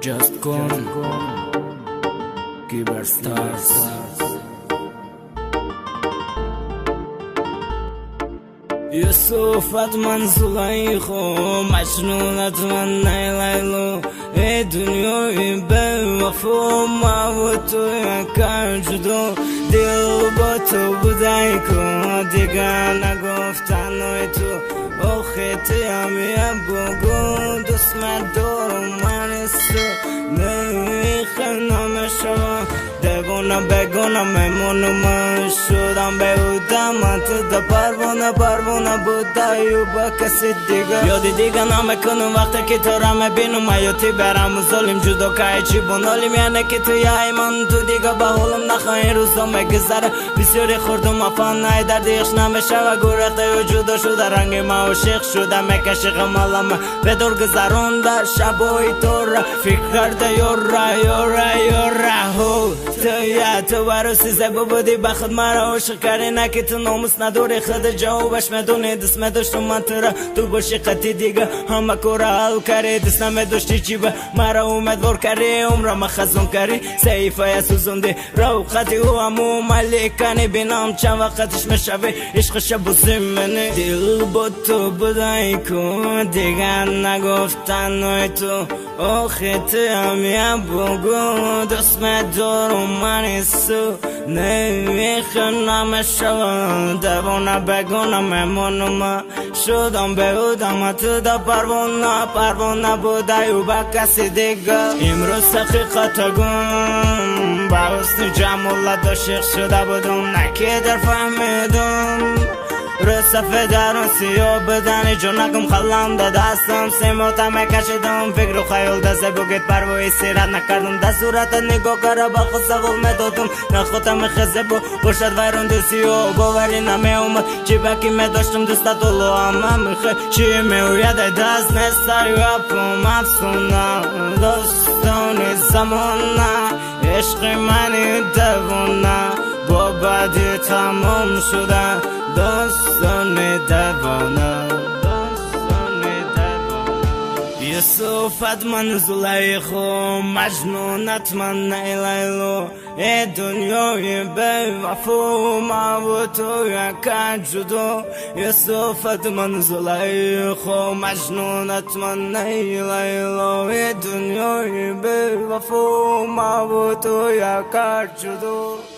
Just Con Cyber Stars يوسفت من زليخو مجنونت من نیلیلو ای دنیای بی‌وفا ما و تو یکا جدا دل با تو بودی که دیگر نگفتن ای تو آخه تیمی بگو دوست مدارم من سو نمیخنم شما دیوانم بگونم میمونم شدم بیودم من تو دا پروانه بودی و با کسی دیگه یادی دیگه نمیکنم وقتی که تو را میبینم حیاتی برم و ظالم جدا که چی بنالیم یعنی که تو یه ایمان تو دیگه با حالم نخواهی روزا میگذره بسیاری خوردم افان نای دردیش نمیشه و گرخته و جدا شده رنگ ما عاشق شده میکشی غمالم به دور گذرونده شبای تو را فکر کرده یورا هو تو برو سیزه بودی بخود مرا عاشق کردی نه که تو ناموس نداری خود جوابش میدونی دست میداشتم من تو را تو باشی قطعی دیگه همه کورا حل کردی دست نمیداشتی چی به مرا امیدوار کردی عمرم خزون کردی صحیفه سوزوندی رو خطی و همو ملیکنی بینم چند وقتش میشوی عشقش بزیم منی دل با تو بودی کن دیگه نگفتن ای تو آخه تیمی بگو دست میدارم من سو نمیخنم شوم دیوانه بگونم میمونم شدم بیودم تو دا پروانه بودی و با کسی دیگه امروز حقیقت گم با حسن جمالت عاشق شده بودم نه که در فهمیدم رو صفحه درون سیاه بدنی جونکم خلم دا دستم سیموتا میکشیدم فکر و خیال دسته بگید پروی سیرت نکردم در صورت نگاه کرده با خود سوال میدادم نخوتم خزه باشد ویرون در سیاه باوری نمی اومد چی بکی میداشتم دسته طولو همه میخه چی میوید دست نسته یپم افسونه دوستان زمانه عشق منی دوونه با بدی تمام شده داستان دیوانه یوسفت من زلیخو مجنونت من نیلیلو ای دنیای بی‌وفا ما و تو یکا جدا یوسفت من زلیخو مجنونت من نیلیلو ای دنیای بی‌وفا ما و تو یکا جدا